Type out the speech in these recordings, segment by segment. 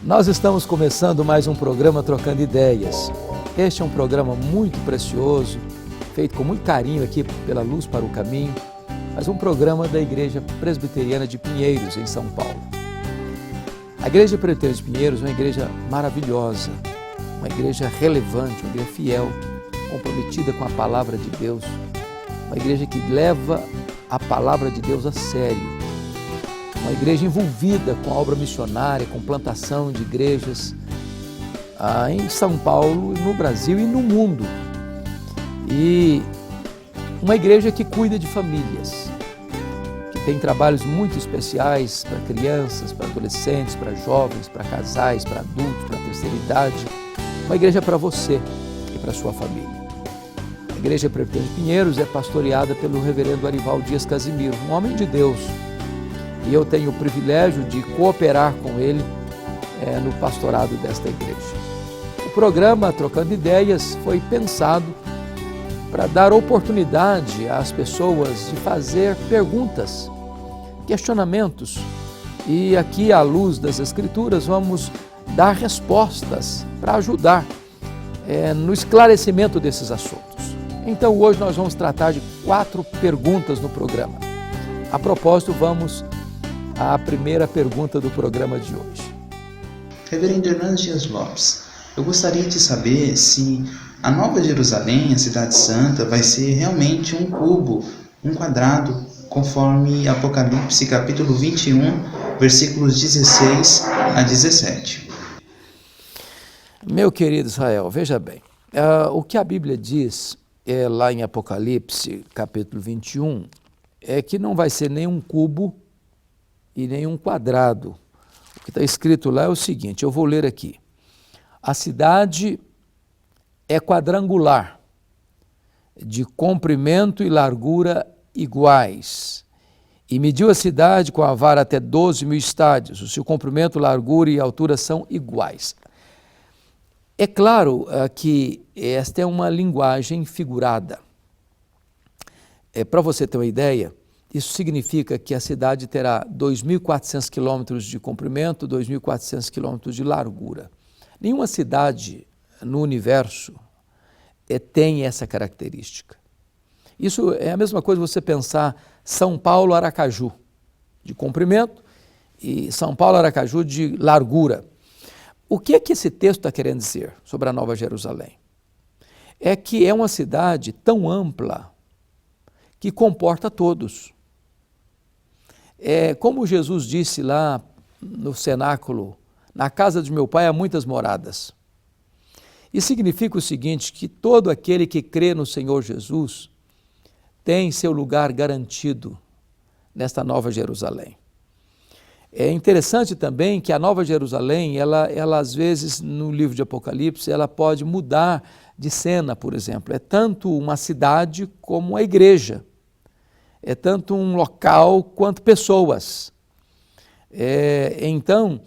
Nós estamos começando mais um programa Trocando Ideias. Este é um programa muito precioso, feito com muito carinho aqui pela Luz para o Caminho, mas um programa da Igreja Presbiteriana de Pinheiros, em São Paulo. A Igreja Presbiteriana de Pinheiros é uma igreja maravilhosa, uma igreja relevante, uma igreja fiel, comprometida com a Palavra de Deus, uma igreja que leva a Palavra de Deus a sério, uma igreja envolvida com a obra missionária, com plantação de igrejas em São Paulo, no Brasil e no mundo. E uma igreja que cuida de famílias, que tem trabalhos muito especiais para crianças, para adolescentes, para jovens, para casais, para adultos, para a terceira idade. Uma igreja para você e para a sua família. A Igreja Presbiteriana de Pinheiros é pastoreada pelo reverendo Arival Dias Casimiro, um homem de Deus. E eu tenho o privilégio de cooperar com ele no pastorado desta igreja. O programa Trocando Ideias foi pensado para dar oportunidade às pessoas de fazer perguntas, questionamentos. E aqui, à luz das Escrituras, vamos dar respostas para ajudar no esclarecimento desses assuntos. Então, hoje nós vamos tratar de 4 perguntas no programa. A propósito, vamos à primeira pergunta do programa de hoje. Reverendo Hernandes Dias Lopes, eu gostaria de saber se a Nova Jerusalém, a Cidade Santa, vai ser realmente um cubo, um quadrado, conforme Apocalipse capítulo 21, versículos 16 a 17. Meu querido Israel, veja bem, o que a Bíblia diz lá em Apocalipse capítulo 21 é que não vai ser nem um cubo e nem um quadrado. O que está escrito lá é o seguinte, eu vou ler aqui. A cidade é quadrangular, de comprimento e largura iguais, e mediu a cidade com a vara até 12 mil estádios. O seu comprimento, largura e altura são iguais. É claro que esta é uma linguagem figurada. Para você ter uma ideia, isso significa que a cidade terá 2.400 quilômetros de comprimento, 2.400 quilômetros de largura. Nenhuma cidade no universo tem essa característica. Isso é a mesma coisa você pensar São Paulo-Aracaju, de comprimento, e São Paulo-Aracaju de largura. O que é que esse texto está querendo dizer sobre a Nova Jerusalém? É que é uma cidade tão ampla que comporta todos. Como Jesus disse lá no cenáculo, na casa de meu pai há muitas moradas. Isso significa o seguinte, que todo aquele que crê no Senhor Jesus tem seu lugar garantido nesta Nova Jerusalém. É interessante também que a Nova Jerusalém, ela às vezes no livro de Apocalipse, ela pode mudar de cena, por exemplo. É tanto uma cidade como uma igreja. É tanto um local quanto pessoas. Então,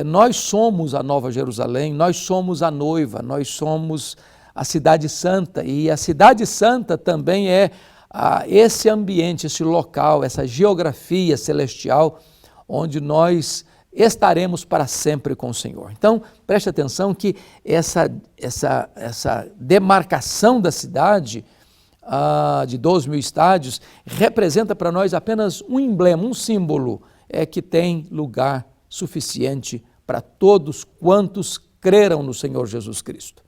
nós somos a Nova Jerusalém, nós somos a noiva, nós somos a Cidade Santa, e a Cidade Santa também é esse ambiente, esse local, essa geografia celestial, onde nós estaremos para sempre com o Senhor. Então, preste atenção que essa demarcação da cidade, de 12 mil estádios, representa para nós apenas um emblema, um símbolo, que tem lugar suficiente para todos quantos creram no Senhor Jesus Cristo.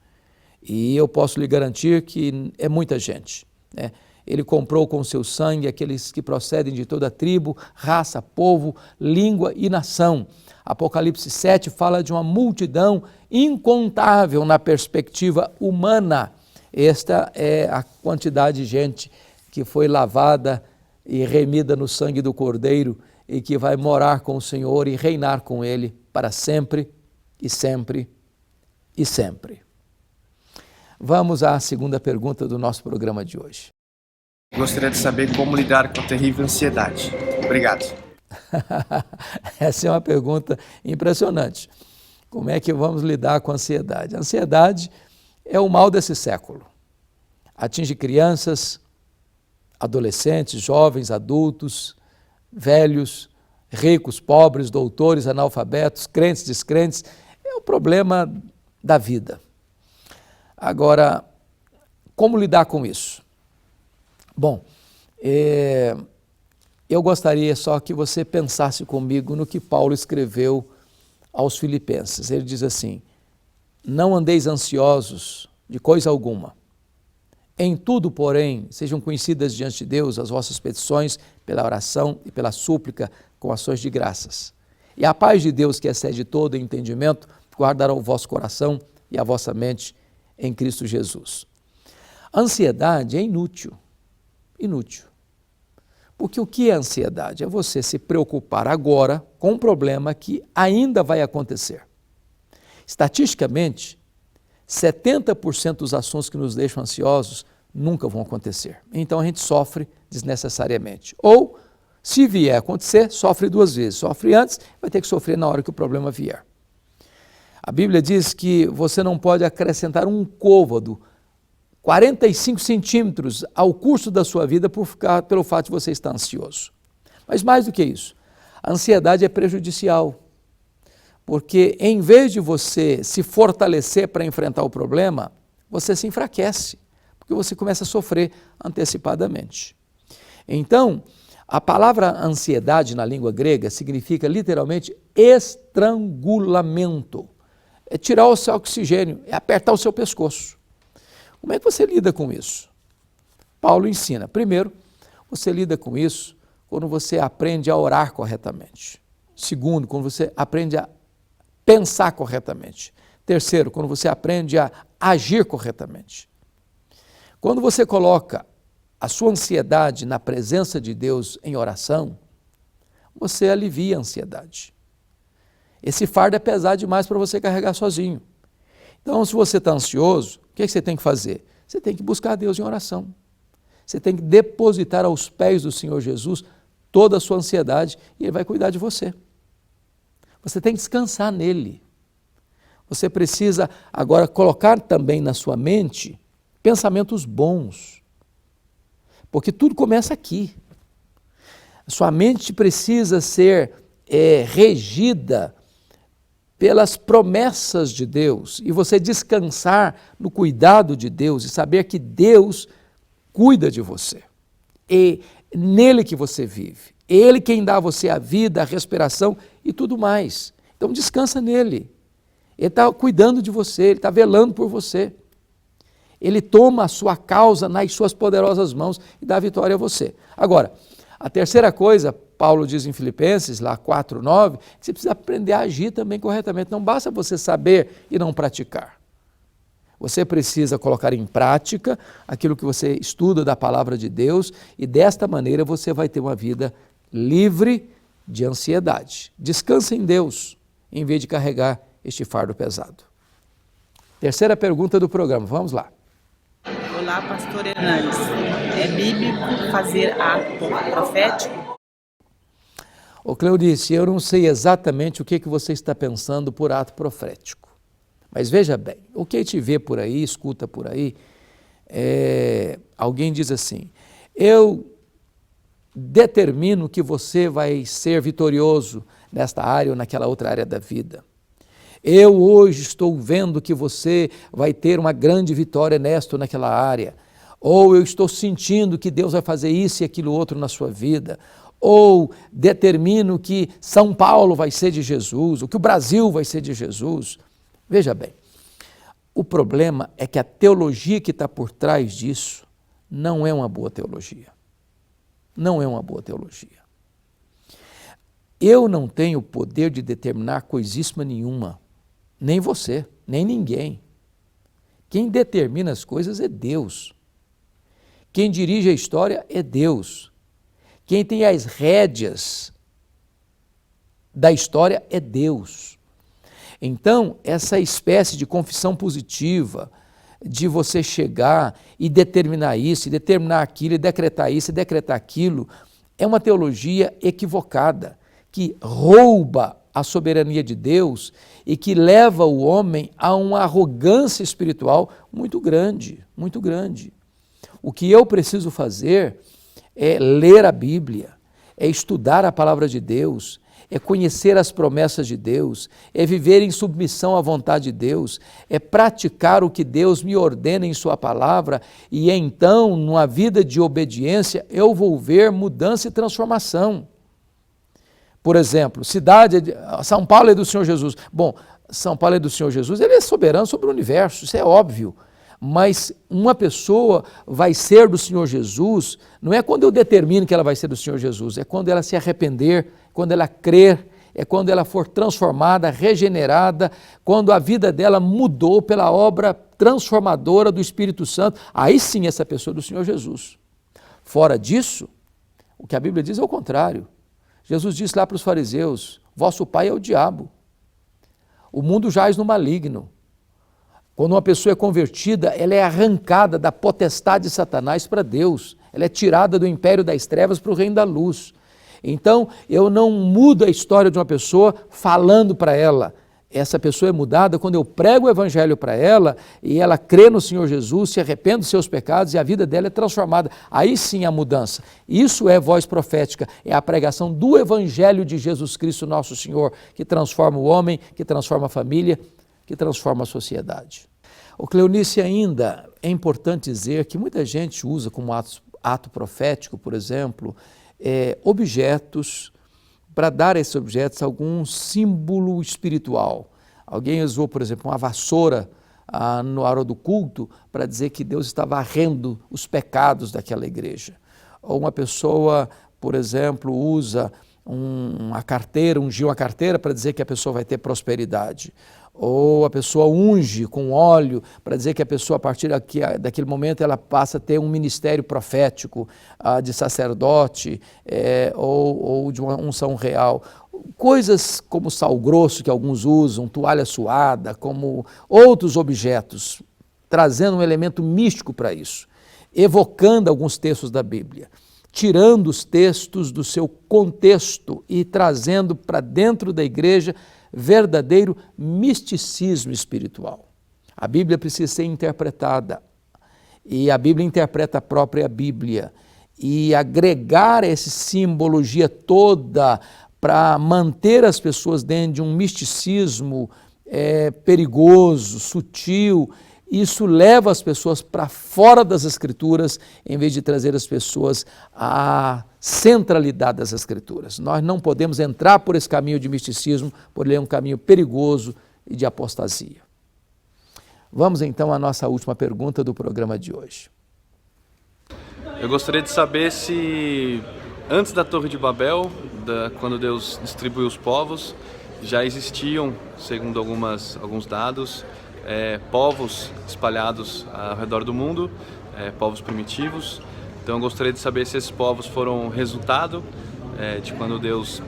E eu posso lhe garantir que é muita gente, né? Ele comprou com seu sangue aqueles que procedem de toda tribo, raça, povo, língua e nação. Apocalipse 7 fala de uma multidão incontável na perspectiva humana. Esta é a quantidade de gente que foi lavada e remida no sangue do Cordeiro e que vai morar com o Senhor e reinar com Ele para sempre e sempre e sempre. Vamos à segunda pergunta do nosso programa de hoje. Gostaria de saber como lidar com a terrível ansiedade. Obrigado. Essa é uma pergunta impressionante. Como é que vamos lidar com a ansiedade? A ansiedade é o mal desse século. Atinge crianças, adolescentes, jovens, adultos, velhos, ricos, pobres, doutores, analfabetos, crentes, descrentes. É o problema da vida. Agora, como lidar com isso? Bom, eu gostaria só que você pensasse comigo no que Paulo escreveu aos Filipenses. Ele diz assim: não andeis ansiosos de coisa alguma. Em tudo, porém, sejam conhecidas diante de Deus as vossas petições pela oração e pela súplica com ações de graças. E a paz de Deus, que excede todo entendimento, guardará o vosso coração e a vossa mente em Cristo Jesus. A ansiedade é inútil. Inútil. Porque o que é ansiedade? É você se preocupar agora com um problema que ainda vai acontecer. Estatisticamente, 70% dos assuntos que nos deixam ansiosos nunca vão acontecer. Então a gente sofre desnecessariamente. Ou, se vier a acontecer, sofre duas vezes. Sofre antes, vai ter que sofrer na hora que o problema vier. A Bíblia diz que você não pode acrescentar um côvado, 45 centímetros ao curso da sua vida pelo fato de você estar ansioso. Mas mais do que isso, a ansiedade é prejudicial. Porque em vez de você se fortalecer para enfrentar o problema, você se enfraquece, porque você começa a sofrer antecipadamente. Então, a palavra ansiedade na língua grega significa literalmente estrangulamento. É tirar o seu oxigênio, é apertar o seu pescoço. Como é que você lida com isso? Paulo ensina. Primeiro, você lida com isso quando você aprende a orar corretamente. Segundo, quando você aprende a pensar corretamente. Terceiro, quando você aprende a agir corretamente. Quando você coloca a sua ansiedade na presença de Deus em oração, você alivia a ansiedade. Esse fardo é pesado demais para você carregar sozinho. Então, se você está ansioso, o que você tem que fazer? Você tem que buscar Deus em oração. Você tem que depositar aos pés do Senhor Jesus toda a sua ansiedade e Ele vai cuidar de você. Você tem que descansar nele. Você precisa agora colocar também na sua mente pensamentos bons. Porque tudo começa aqui. A sua mente precisa ser regida pelas promessas de Deus e você descansar no cuidado de Deus e saber que Deus cuida de você. É nele que você vive. Ele quem dá a você a vida, a respiração e tudo mais. Então descansa nele. Ele está cuidando de você, ele está velando por você. Ele toma a sua causa nas suas poderosas mãos e dá a vitória a você. Agora, a terceira coisa, Paulo diz em Filipenses, lá 4:9, que você precisa aprender a agir também corretamente. Não basta você saber e não praticar. Você precisa colocar em prática aquilo que você estuda da palavra de Deus e desta maneira você vai ter uma vida livre de ansiedade. Descansa em Deus, em vez de carregar este fardo pesado. Terceira pergunta do programa, vamos lá. Olá, pastor Hernandes. É bíblico fazer ato profético? Ô Cleonice, eu não sei exatamente o que você está pensando por ato profético. Mas veja bem, o que a gente vê por aí, escuta por aí, alguém diz assim: eu determino que você vai ser vitorioso nesta área ou naquela outra área da vida. Eu hoje estou vendo que você vai ter uma grande vitória nesta ou naquela área. Ou eu estou sentindo que Deus vai fazer isso e aquilo outro na sua vida. Ou determino que São Paulo vai ser de Jesus, ou que o Brasil vai ser de Jesus. Veja bem, o problema é que a teologia que está por trás disso não é uma boa teologia. Não é uma boa teologia. Eu não tenho o poder de determinar coisíssima nenhuma. Nem você, nem ninguém. Quem determina as coisas é Deus. Quem dirige a história é Deus. Quem tem as rédeas da história é Deus. Então, essa espécie de confissão positiva, de você chegar e determinar isso, e determinar aquilo, e decretar isso, e decretar aquilo, é uma teologia equivocada. que rouba a soberania de Deus e que leva o homem a uma arrogância espiritual muito grande, muito grande. O que eu preciso fazer é ler a Bíblia, é estudar a palavra de Deus, é conhecer as promessas de Deus, é viver em submissão à vontade de Deus, é praticar o que Deus me ordena em sua palavra e então, numa vida de obediência, eu vou ver mudança e transformação. Por exemplo, São Paulo é do Senhor Jesus. Bom, São Paulo é do Senhor Jesus, ele é soberano sobre o universo, isso é óbvio. Mas uma pessoa vai ser do Senhor Jesus, não é quando eu determino que ela vai ser do Senhor Jesus, é quando ela se arrepender, quando ela crer, é quando ela for transformada, regenerada, quando a vida dela mudou pela obra transformadora do Espírito Santo, aí sim essa pessoa é do Senhor Jesus. Fora disso, o que a Bíblia diz é o contrário. Jesus disse lá para os fariseus, vosso pai é o diabo, o mundo jaz no maligno. Quando uma pessoa é convertida, ela é arrancada da potestade de Satanás para Deus, ela é tirada do império das trevas para o reino da luz. Então, eu não mudo a história de uma pessoa falando para ela. Essa pessoa é mudada quando eu prego o evangelho para ela e ela crê no Senhor Jesus, se arrepende dos seus pecados e a vida dela é transformada. Aí sim a mudança. Isso é voz profética, é a pregação do evangelho de Jesus Cristo, nosso Senhor, que transforma o homem, que transforma a família, que transforma a sociedade. O Cleonice, ainda é importante dizer que muita gente usa como ato profético, por exemplo, objetos, para dar a esses objetos algum símbolo espiritual. Alguém usou, por exemplo, uma vassoura na hora do culto para dizer que Deus está varrendo os pecados daquela igreja. Ou uma pessoa, por exemplo, usa uma carteira, ungiu a carteira para dizer que a pessoa vai ter prosperidade. Ou a pessoa unge com óleo para dizer que a pessoa, a partir daquele momento, ela passa a ter um ministério profético de sacerdote ou de uma unção real. Coisas como sal grosso que alguns usam, toalha suada, como outros objetos, trazendo um elemento místico para isso, evocando alguns textos da Bíblia, tirando os textos do seu contexto e trazendo para dentro da igreja verdadeiro misticismo espiritual. A Bíblia precisa ser interpretada e a Bíblia interpreta a própria Bíblia e agregar essa simbologia toda para manter as pessoas dentro de um misticismo perigoso, sutil. Isso leva as pessoas para fora das Escrituras, em vez de trazer as pessoas à centralidade das Escrituras. Nós não podemos entrar por esse caminho de misticismo, porque ele é um caminho perigoso e de apostasia. Vamos então à nossa última pergunta do programa de hoje. Eu gostaria de saber se, antes da Torre de Babel, quando Deus distribuiu os povos, já existiam, segundo alguns dados, povos espalhados ao redor do mundo, povos primitivos. Então eu gostaria de saber se esses povos foram resultado de quando Deus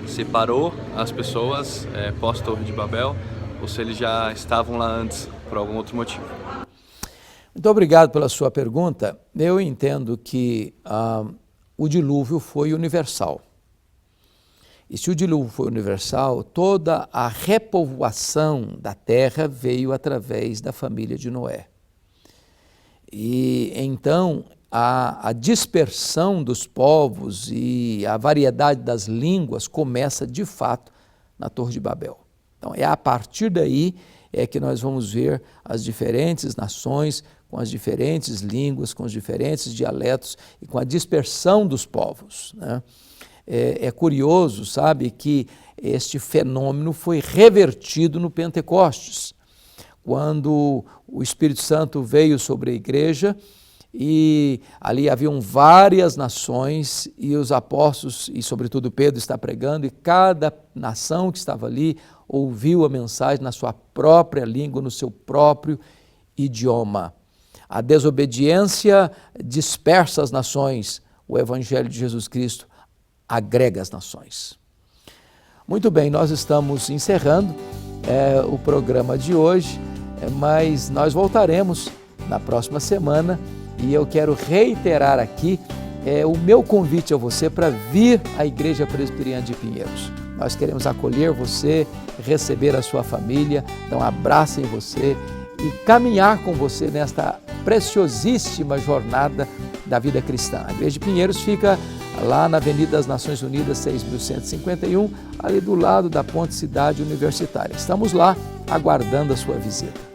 separou as pessoas pós-Torre de Babel, ou se eles já estavam lá antes por algum outro motivo. Muito obrigado pela sua pergunta. Eu entendo que o dilúvio foi universal. E se o dilúvio foi universal, toda a repovoação da terra veio através da família de Noé. E então a dispersão dos povos e a variedade das línguas começa de fato na Torre de Babel. Então é a partir daí que nós vamos ver as diferentes nações com as diferentes línguas, com os diferentes dialetos e com a dispersão dos povos, né? É curioso, sabe, que este fenômeno foi revertido no Pentecostes, quando o Espírito Santo veio sobre a igreja e ali haviam várias nações e os apóstolos, e sobretudo Pedro está pregando, e cada nação que estava ali ouviu a mensagem na sua própria língua, no seu próprio idioma. A desobediência dispersa as nações, o Evangelho de Jesus Cristo agrega as nações. Muito bem, nós estamos encerrando o programa de hoje, mas nós voltaremos na próxima semana e eu quero reiterar aqui é o meu convite a você para vir à Igreja Presbiteriana de Pinheiros. Nós queremos acolher você, receber a sua família, dar um abraço em você e caminhar com você nesta preciosíssima jornada da vida cristã. A Igreja de Pinheiros fica lá na Avenida das Nações Unidas, 6.151, ali do lado da Ponte Cidade Universitária. Estamos lá aguardando a sua visita.